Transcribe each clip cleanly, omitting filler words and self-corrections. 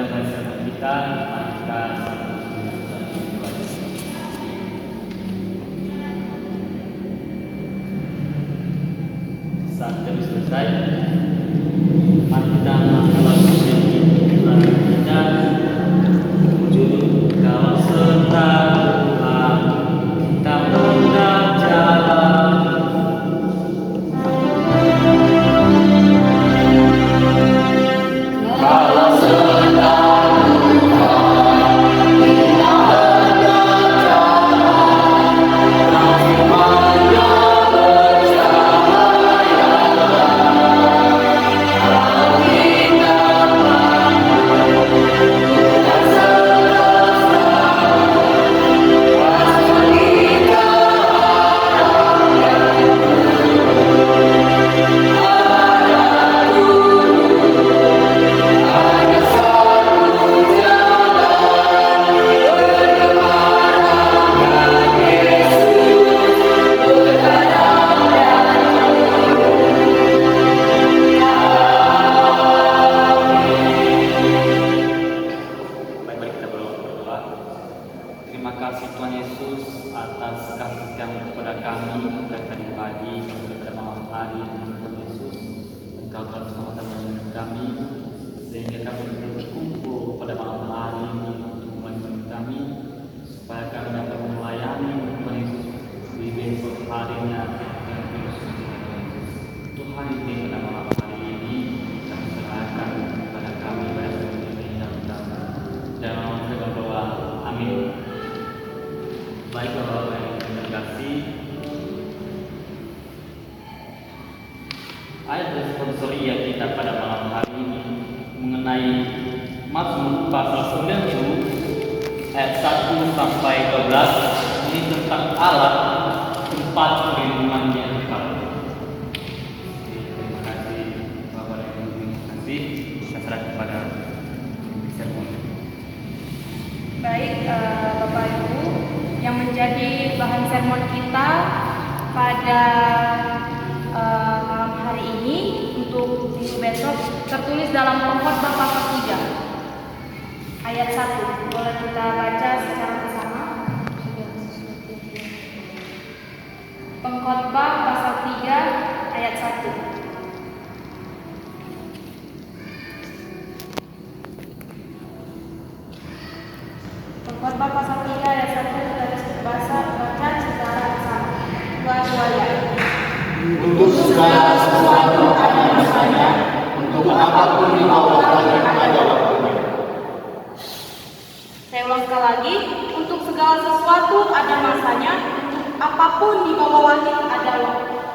mendengar firman kita, mari kita saat kami selesai, mari kita melakukan kita judul kalau setahu kita hendak jalan. Kalau terima kasih Tuhan Yesus atas kasih yang kepada kami pada tadi pagi pada malam hari Tuhan Yesus. Engkau telah bersama-sama kami sehingga kami berkumpul pada malam hari ini untuk melayani kami supaya kami dapat melayani Tuhan Yesus di besok harinya dengan Yesus. Tuhan ini pada malam hari ini kami serahkan kepada kami pada sendiri yang utama dan mohon berdoa. Amin. Baik Bapak yang terkasih, ayat responsorial kita pada malam hari ini mengenai Mazmur pasal 90 ayat 1 sampai 12 ini tentang Allah tempat perlindungannya engkau. Terima kasih Bapak yang terkasih, saya serahkan kepada sermon. Baik Bapak Ibu, yang menjadi bahan sermon kita pada malam hari ini untuk minggu besok tertulis dalam Pengkhotbah pasal 3 ayat 1. Boleh kita baca secara bersama? Pengkhotbah pasal 3 ayat 1. Pengkhotbah pasal 3 ayat 1 kita baca secara bersama. Dua-dua ya. Untuk segala sesuatu ada masanya, untuk apapun di bawah langit ada waktunya. Saya ulang sekali lagi, untuk segala sesuatu ada masanya, untuk apapun di bawah langit ada waktunya.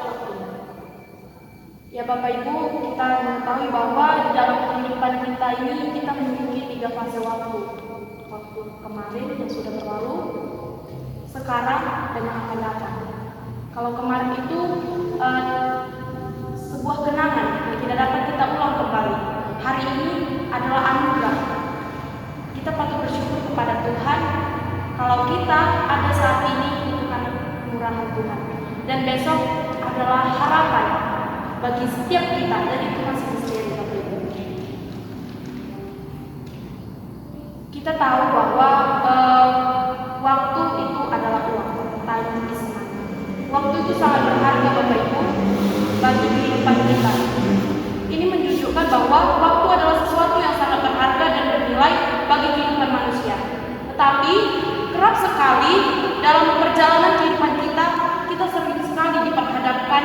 Ya Bapak Ibu, kita mengetahui bahwa di dalam kehidupan kita ini kita memiliki 3 fase waktu. Waktu kemarin yang sudah berlalu, sekarang dan yang akan datang. Kalau kemarin itu sebuah kenangan yang tidak dapat kita ulang kembali. Hari ini adalah anugerah. Kita patut bersyukur kepada Tuhan kalau kita ada saat ini itu karena kemurahan Tuhan. Dan besok adalah harapan bagi setiap kita dan itu masih misteri Bapak Ibu. Kita tahu bahwa waktu itu adalah uang. Time is money. Waktu itu sangat berharga Bapak Ibu bagi kehidupan kita. Ini menunjukkan bahwa waktu adalah sesuatu yang sangat berharga dan bernilai bagi kehidupan manusia. Tetapi kerap sekali dalam perjalanan kehidupan kita sering sekali diperhadapkan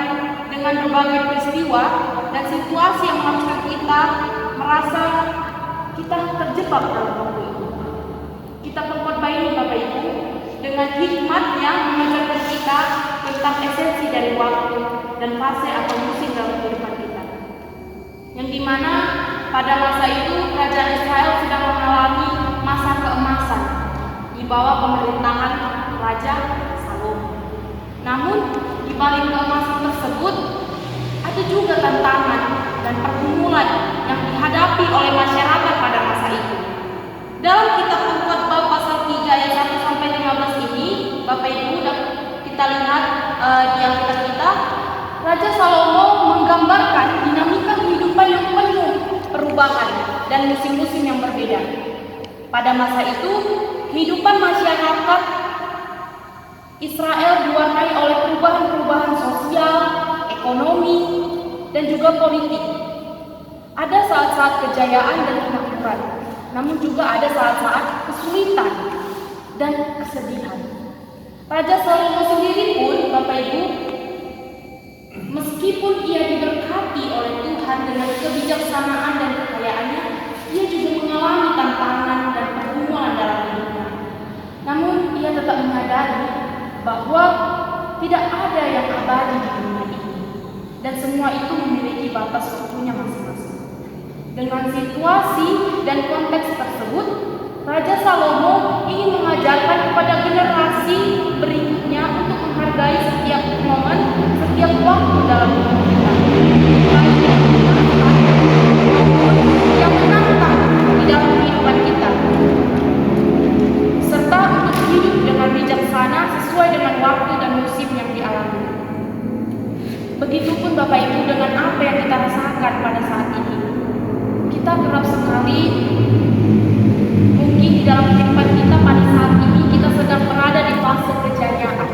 dengan berbagai peristiwa dan situasi yang mengharuskan kita merasa kita terjebak dalam waktu itu. Kita pengkhotbah ini Bapak Ibu dengan hikmat yang mengajarkan kita tentang esensi dari waktu dan fase atau musim dalam kehidupan kita. Yang dimana pada masa itu kerajaan Israel sedang mengalami masa keemasan di bawah pemerintahan Raja Salomo. Namun di balik keemasan tersebut ada juga tantangan dan pergumulan yang dihadapi oleh masyarakat pada masa itu. Dalam kitab Pengkhotbah pasal 3 ayat 1 sampai 15 ini, Bapak Ibu kita lihat di Alkitab kita, Raja Salomo menggambarkan dinamika kehidupan yang penuh perubahan dan musim-musim yang berbeda. Pada masa itu, kehidupan masyarakat Israel diwarnai oleh perubahan-perubahan sosial, ekonomi, dan juga politik. Ada saat-saat kejayaan dan kemakmuran, namun juga ada saat-saat kesulitan dan kesedihan. Raja Salomo sendiri pun, Bapak Ibu, meskipun ia diberkati oleh Tuhan dengan kebijaksanaan dan kekayaannya, ia juga mengalami tantangan dan pergumulan dalam hidupnya. Namun ia tetap menyadari bahwa tidak ada yang abadi di dunia ini, dan semua itu memiliki batas waktunya masing-masing. Dengan situasi dan konteks tersebut, Raja Salomo ingin mengajarkan kepada generasi berikutnya untuk menghargai setiap momen, setiap waktu dalam hidup kita, baik yang menyenangkan maupun yang menantang di dalam kehidupan kita, serta untuk hidup dengan bijaksana sesuai dengan waktu dan musim yang dialami. Begitupun Bapak Ibu dengan apa yang kita rasakan pada saat ini. Kita kerap sekali mungkin di dalam kehidupan kita pada saat ini kita sedang berada di fase kejayaan,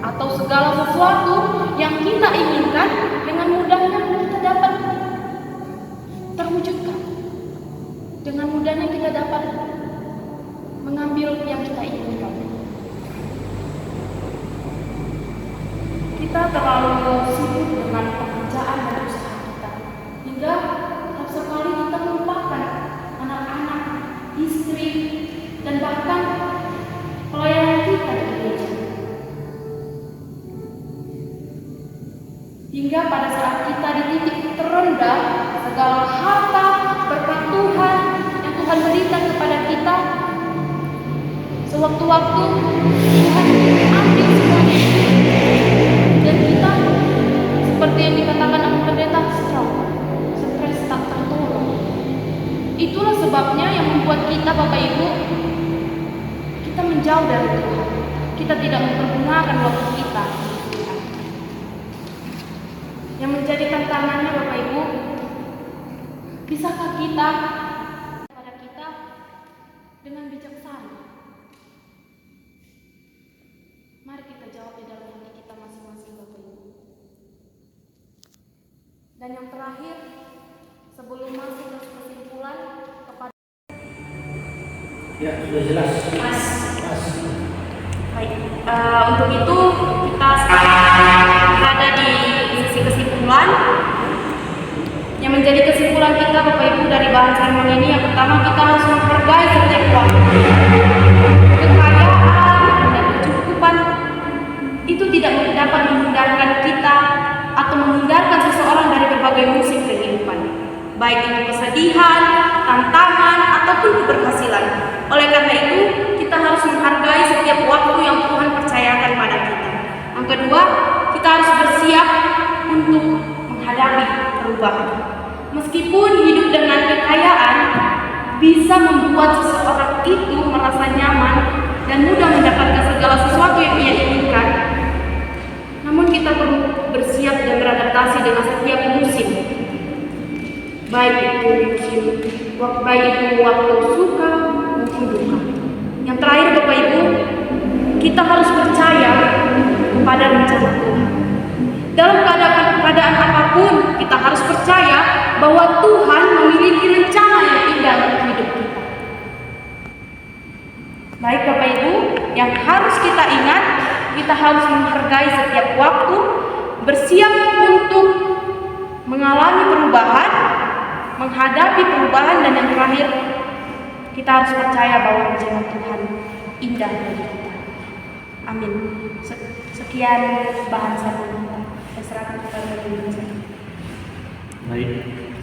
atau segala sesuatu yang kita inginkan dengan mudahnya kita dapat terwujudkan. Dengan mudahnya kita dapat mengambil yang kita inginkan. Kita terlalu sibuk dengan pekerjaan dan usaha kita, hingga kerap sekali kita melupakan anak-anak, istri, dan bahkan pelayanan kita di gereja. Hingga pada saat kita di titik terendah, segala harta berkat Tuhan yang Tuhan berikan kepada kita, sewaktu-waktu Tuhan ambil semuanya, dan kita seperti yang dikatakan oleh pendeta stres tak tertolong. Itulah sebabnya yang membuat kita, Bapak Ibu, kita menjauh dari Tuhan. Kita tidak mempergunakan waktu kita. Yang menjadi tantangannya, Bapak Ibu, bisakah kita kepada kita dengan bijaksana? Mari kita jawab di dalam hati kita masing-masing, Bapak Ibu. Dan yang terakhir, sebelum masuk ke kesimpulan, kepada Ya, sudah jelas. Mas. Baik, untuk itu kita sekarang berada di sisi kesimpulan. Yang menjadi kesimpulan kita, Bapak Ibu, dari bahan sermon ini, yang pertama, kita harus menghargai setiap waktu. Kekayaan dan kecukupan itu tidak dapat menghindarkan kita atau menghindarkan seseorang dari berbagai musim kehidupan, baik itu kesedihan, tantangan, ataupun keberhasilan. Oleh karena itu, kita harus menghargai setiap waktu yang Tuhan percayakan pada kita. Yang kedua, kita harus bersiap untuk menghadapi perubahan. Meskipun hidup dengan kekayaan bisa membuat seseorang itu merasa nyaman dan mudah mendapatkan segala sesuatu yang ia inginkan, namun kita perlu bersiap dan beradaptasi dengan setiap musim, baik itu waktu suka maupun duka. Yang terakhir, Bapak Ibu, kita harus percaya kepada rencana Tuhan. Dalam keadaan apapun, kita harus percaya bahwa Tuhan memiliki rencana yang indah untuk hidup kita. Baik Bapak Ibu, yang harus kita ingat, kita harus menghargai setiap waktu, bersiap untuk mengalami perubahan, menghadapi perubahan, dan yang terakhir, kita harus percaya bahwa rencana Tuhan indah bagi kita. Amin. Sekian bahan sermon kita. Saya serahkan kepada Ibu. Baik,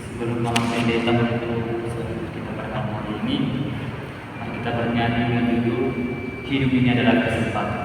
sebelum malam pendeta menutup kita pada malam hari ini, mari kita bernyanyi dengan judul Hidup Ini Adalah Kesempatan.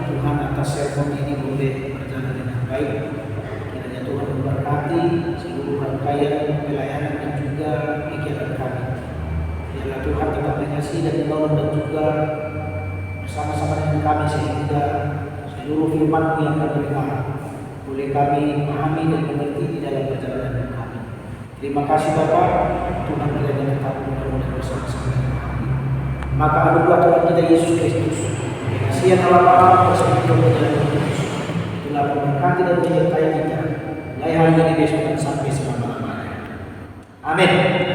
Tuhan atas sermon ini boleh berjalan dengan baik. Kiranya Tuhan memberkati seluruh rangkaian pelayanan dan juga pikiran kami. Biarlah Tuhan tetap mengasihi dan menolong dan juga bersama-sama dengan kami sehingga seluruh firman-Mu yang kami dengar boleh kami memahami dan mengerti di dalam perjalanan kami. Terima kasih Bapa, Tuhan kiranya tetap menolong dan bersama-sama dengan kami. Maka anugerah Tuhan kita Yesus Kristus, kasihan Allah Bapa bersama Tuhan dalam Kristus, itulah memberkati dan menyertai kita mulai hari ini besok dan sampai selama-lamanya. Amin.